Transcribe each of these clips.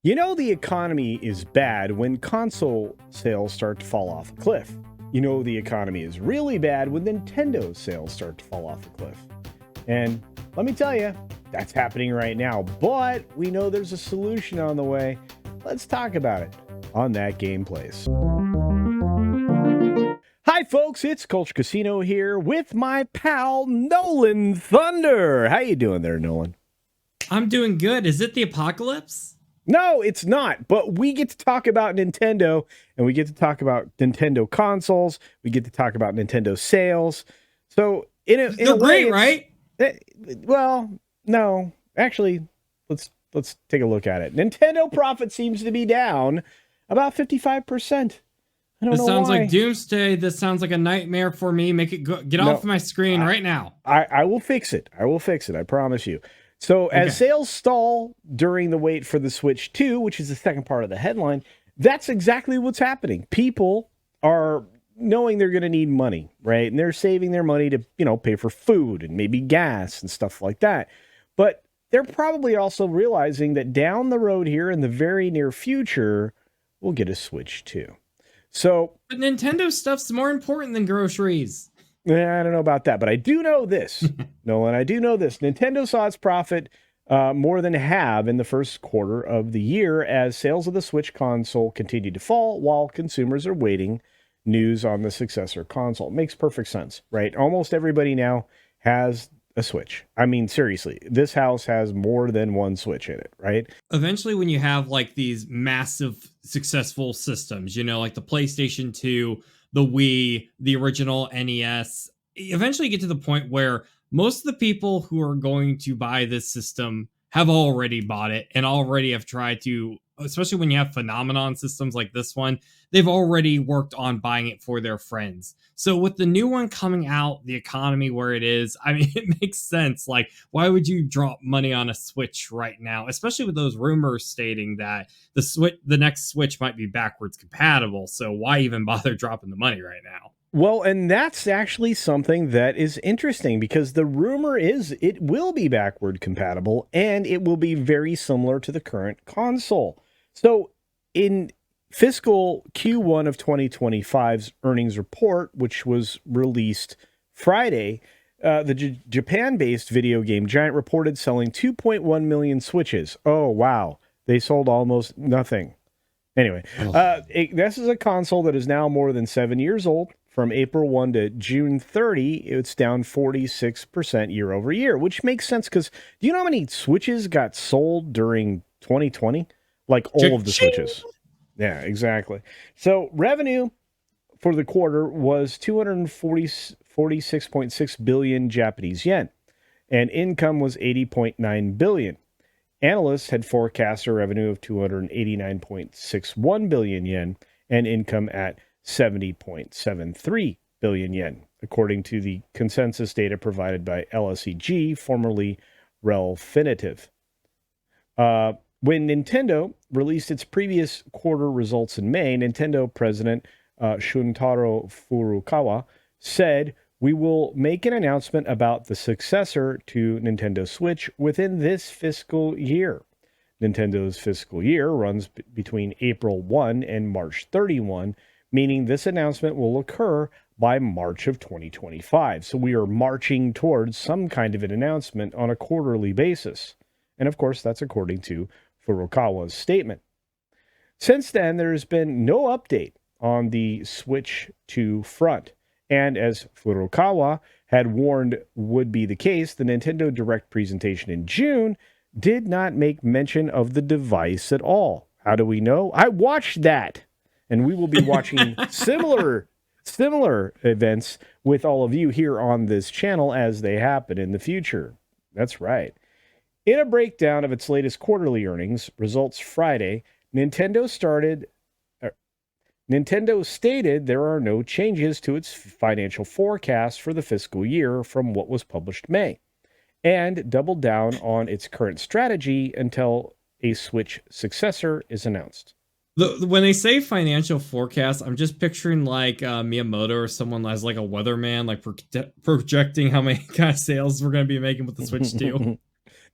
You know the economy is bad when console sales start to fall off a cliff. You know the economy is really bad when Nintendo sales start to fall off a cliff. And let me tell you, that's happening right now. But we know there's a solution on the way. Let's talk about it on That Game Place. Hi folks, it's Culture Casino here with my pal Nolan Thunder. How you doing there, Nolan? I'm doing good. Is it the apocalypse? No, it's not. But we get to talk about Nintendo, and we get to talk about Nintendo consoles. We get to talk about Nintendo sales. So They're great, right? Well, no. Actually, let's take a look at it. Nintendo profit seems to be down about 55%. I don't know This sounds why. like doomsday. This sounds like a nightmare for me. Make it go. Get off my screen right now. I will fix it. I promise you. So as sales stall during the wait for the Switch 2, which is the second part of the headline, that's exactly what's happening. People are knowing they're going to need money, right? And they're saving their money to, pay for food and maybe gas and stuff like that. But they're probably also realizing that down the road here in the very near future, we'll get a Switch 2. But Nintendo stuff's more important than groceries. Yeah, I don't know about that, but I do know this, Nolan. I do know this. Nintendo saw its profit more than halve in the first quarter of the year as sales of the Switch console continued to fall while consumers are waiting news on the successor console. It makes perfect sense, right? Almost everybody now has a Switch. I mean, seriously, this house has more than one Switch in it, right? Eventually, when you have like these massive successful systems, like the PlayStation 2, the Wii, the original NES, eventually you get to the point where most of the people who are going to buy this system have already bought it and already have tried to, especially when you have phenomenon systems like this one, they've already worked on buying it for their friends. So with the new one coming out, the economy where it is, I mean, it makes sense. Like, why would you drop money on a Switch right now? Especially with those rumors stating that the next Switch might be backwards compatible. So why even bother dropping the money right now? Well, and that's actually something that is interesting because the rumor is it will be backward compatible and it will be very similar to the current console. So in fiscal Q1 of 2025's earnings report, which was released Friday, the Japan-based video game giant reported selling 2.1 million Switches. Oh, wow. They sold almost nothing. Anyway, this is a console that is now more than 7 years old. From April 1 to June 30, it's down 46% year over year, which makes sense because do you know how many Switches got sold during 2020? Like all of the Switches. Yeah, exactly. So revenue for the quarter was 246.6 billion Japanese yen, and income was 80.9 billion. Analysts had forecast a revenue of 289.61 billion yen and income at 70.73 billion yen, according to the consensus data provided by LSEG, formerly Relfinitiv. When Nintendo released its previous quarter results in May, Nintendo president Shuntaro Furukawa said, "We will make an announcement about the successor to Nintendo Switch within this fiscal year." Nintendo fiscal year runs between April 1 and March 31, meaning this announcement will occur by March of 2025. So we are marching towards some kind of an announcement on a quarterly basis. And of course, that's according to Furukawa's statement. Since then, there has been no update on the Switch 2 front. And as Furukawa had warned would be the case, the Nintendo Direct presentation in June did not make mention of the device at all. How do we know? I watched that. And we will be watching similar events with all of you here on this channel as they happen in the future. That's right. In a breakdown of its latest quarterly earnings results Friday, Nintendo stated there are no changes to its financial forecast for the fiscal year from what was published May, and doubled down on its current strategy until a Switch successor is announced. When they say financial forecast, I'm just picturing like Miyamoto or someone as like a weatherman, like projecting how many kind of sales we're going to be making with the Switch 2.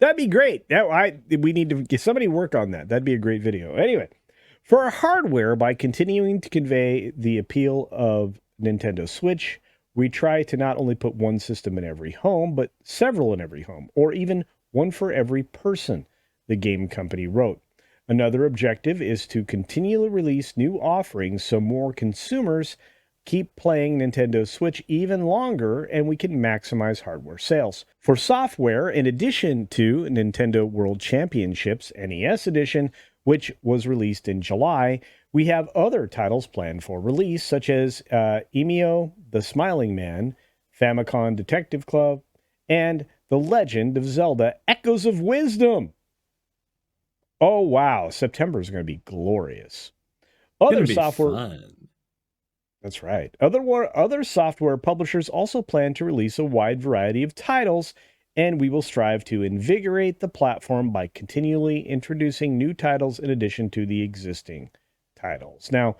That'd be great. We need to get somebody work on that. That'd be a great video. Anyway, for our hardware, by continuing to convey the appeal of Nintendo Switch, we try to not only put one system in every home, but several in every home, or even one for every person, the game company wrote. Another objective is to continually release new offerings so more consumers keep playing Nintendo Switch even longer and we can maximize hardware sales. For software, in addition to Nintendo World Championships NES Edition, which was released in July, we have other titles planned for release, such as Emio the Smiling Man, Famicom Detective Club, and The Legend of Zelda Echoes of Wisdom. Oh, wow. September is going to be glorious. Other software. Fun. That's right. Other software publishers also plan to release a wide variety of titles, and we will strive to invigorate the platform by continually introducing new titles in addition to the existing titles. Now,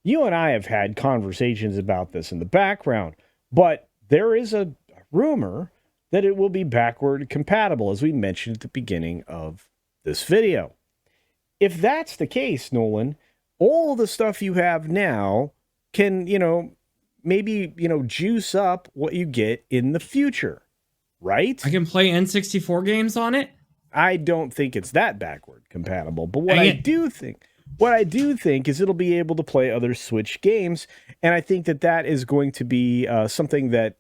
you and I have had conversations about this in the background, but there is a rumor that it will be backward compatible, as we mentioned at the beginning of this video. If that's the case, Nolan, all the stuff you have now can, maybe, juice up what you get in the future, right? I can play N64 games on it? I don't think it's that backward compatible, but what I do think is it'll be able to play other Switch games, and I think that is going to be something that,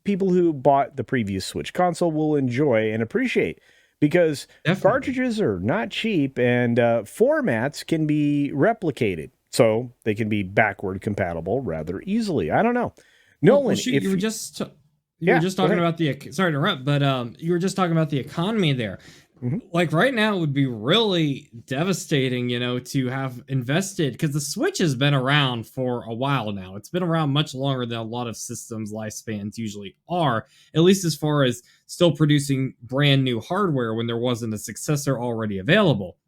people who bought the previous Switch console will enjoy and appreciate, because cartridges are not cheap, and formats can be replicated. So they can be backward compatible rather easily. I don't know. Nolan, you were just talking about sorry to interrupt, but you were just talking about the economy there. Mm-hmm. Like right now, it would be really devastating, to have invested, because the Switch has been around for a while now. It's been around much longer than a lot of systems lifespans usually are, at least as far as still producing brand new hardware when there wasn't a successor already available.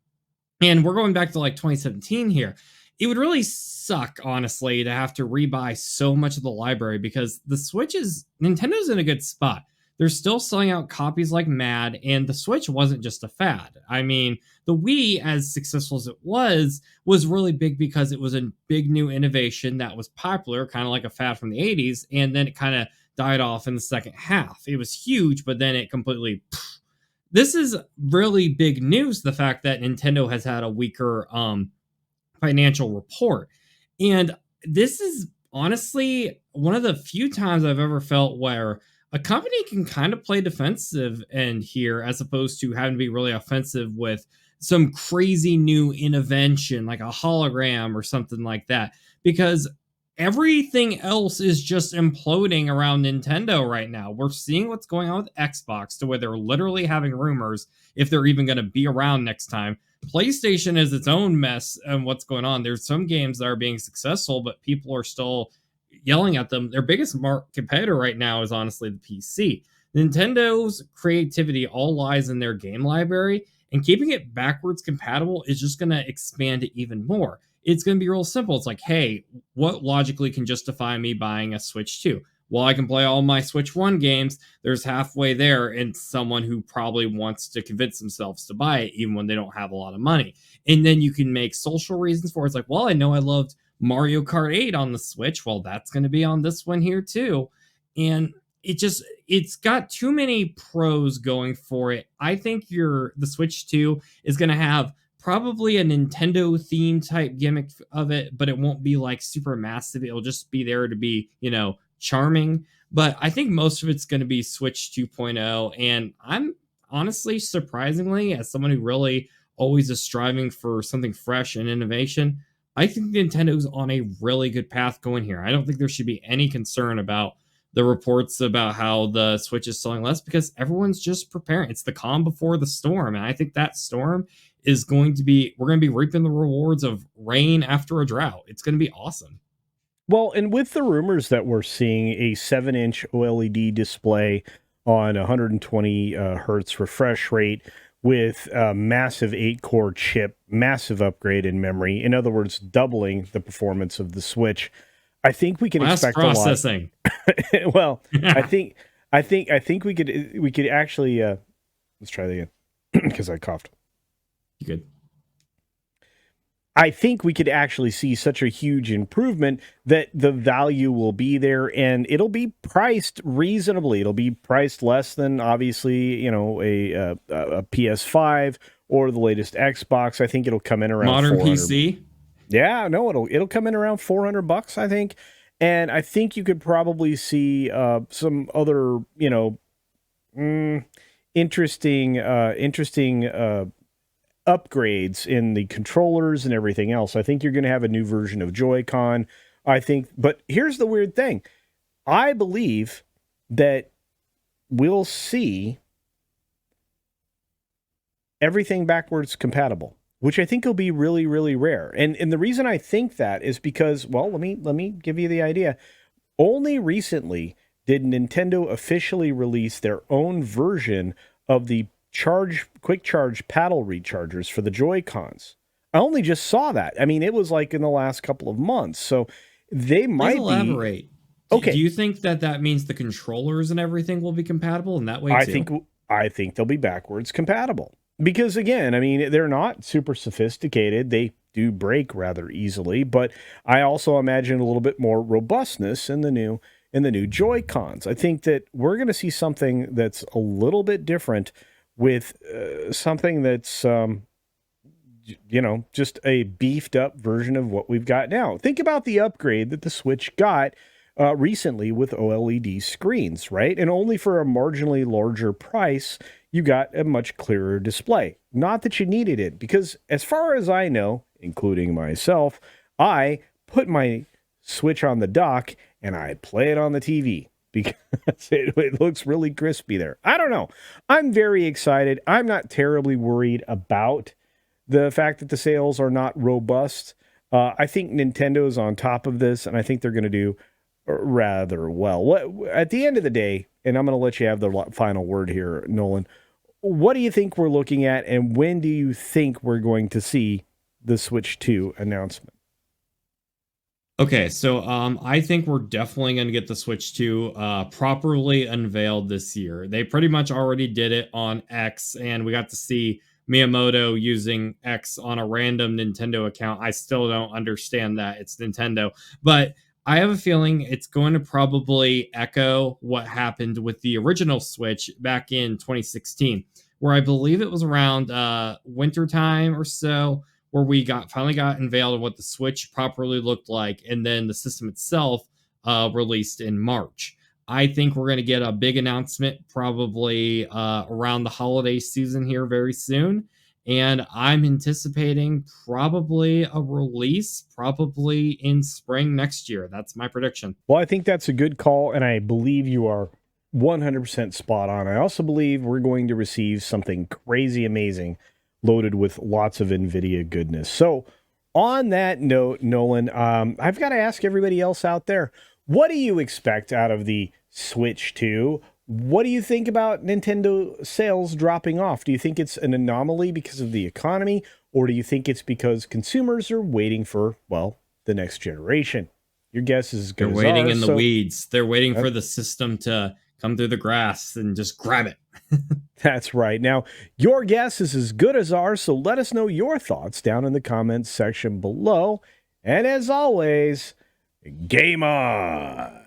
And we're going back to like 2017 here. It would really suck, honestly, to have to rebuy so much of the library, because the Nintendo's in a good spot. They're still selling out copies like mad, and the Switch wasn't just a fad. I mean, the Wii, as successful as it was really big because it was a big new innovation that was popular, kind of like a fad from the 80s, and then it kind of died off in the second half. It was huge, but then it completely... This is really big news, the fact that Nintendo has had a weaker... financial report. And this is honestly one of the few times I've ever felt where a company can kind of play defensive end here, as opposed to having to be really offensive with some crazy new intervention like a hologram or something like that, because everything else is just imploding around Nintendo right now. We're seeing what's going on with Xbox, to where they're literally having rumors if they're even going to be around next time. PlayStation is its own mess and what's going on. There's some games that are being successful, but people are still yelling at them. Their biggest competitor right now is honestly the PC. Nintendo's creativity all lies in their game library, and keeping it backwards compatible is just going to expand it even more. It's going to be real simple. It's like, hey, what logically can justify me buying a Switch 2? Well, I can play all my Switch 1 games. There's halfway there, and someone who probably wants to convince themselves to buy it even when they don't have a lot of money. And then you can make social reasons for it. It's like, well, I know I loved Mario Kart 8 on the Switch. Well, that's going to be on this one here too. And it's got too many pros going for it. I think the Switch 2 is going to have probably a Nintendo theme type gimmick of it, but it won't be like super massive. It'll just be there to be, charming. But I think most of it's going to be Switch 2.0. And I'm honestly, surprisingly, as someone who really always is striving for something fresh and innovation, I think Nintendo's on a really good path going here. I don't think there should be any concern about the reports about how the Switch is selling less, because everyone's just preparing. It's the calm before the storm. And I think that storm is we're going to be reaping the rewards of rain after a drought. It's going to be awesome. Well, and with the rumors that we're seeing a 7-inch OLED display on 120 hertz refresh rate with a massive 8-core chip, massive upgrade in memory, in other words, doubling the performance of the Switch, I think we can expect processing. a lot. Well, I think I think we could actually let's try that again because I coughed. You could. I think we could actually see such a huge improvement that the value will be there and it'll be priced reasonably. It'll be priced less than obviously, a PS5 or the latest Xbox. I think it'll come in around Modern 400. PC. Yeah, no, it'll come in around $400, I think. And I think you could probably see some other, interesting upgrades in the controllers and everything else. I think you're going to have a new version of Joy-Con. I think, but here's the weird thing. I believe that we'll see everything backwards compatible, which I think will be really, really rare. And the reason I think that is because, well, let me give you the idea. Only recently did Nintendo officially release their own version of the quick charge paddle rechargers for the Joy-Cons. I only just saw that. I mean, it was like in the last couple of months. So they might elaborate. Okay. Do you think that means the controllers and everything will be compatible in that way too? I think they'll be backwards compatible. Because again, I mean, they're not super sophisticated. They do break rather easily, but I also imagine a little bit more robustness in the new Joy-Cons. I think that we're going to see something that's a little bit different with something that's, just a beefed up version of what we've got now. Think about the upgrade that the Switch got recently with OLED screens, right? And only for a marginally larger price, you got a much clearer display. Not that you needed it, because as far as I know, including myself, I put my Switch on the dock and I play it on the TV. Because it looks really crispy there. I don't know. I'm very excited. I'm not terribly worried about the fact that the sales are not robust. I think Nintendo's on top of this, and I think they're going to do rather well. At the end of the day, and I'm going to let you have the final word here, Nolan, what do you think we're looking at, and when do you think we're going to see the Switch 2 announcement? Okay, so I think we're definitely going to get the Switch 2 properly unveiled this year. They pretty much already did it on X, and we got to see Miyamoto using X on a random Nintendo account. I still don't understand that. It's Nintendo. But I have a feeling it's going to probably echo what happened with the original Switch back in 2016, where I believe it was around wintertime or so, where we finally got unveiled of what the Switch properly looked like, and then the system itself released in March. I think we're going to get a big announcement probably around the holiday season here very soon. And I'm anticipating probably a release probably in spring next year. That's my prediction. Well, I think that's a good call, and I believe you are 100% spot on. I also believe we're going to receive something crazy amazing loaded with lots of NVIDIA goodness. So on that note, Nolan, I've got to ask everybody else out there, what do you expect out of the Switch 2? What do you think about Nintendo sales dropping off? Do you think it's an anomaly because of the economy, or do you think it's because consumers are waiting for, well, the next generation? Your guess is as good as ours. They're waiting in the weeds. They're waiting for the system to come through the grass and just grab it. That's right. Now, your guess is as good as ours, so let us know your thoughts down in the comments section below. And as always, game on!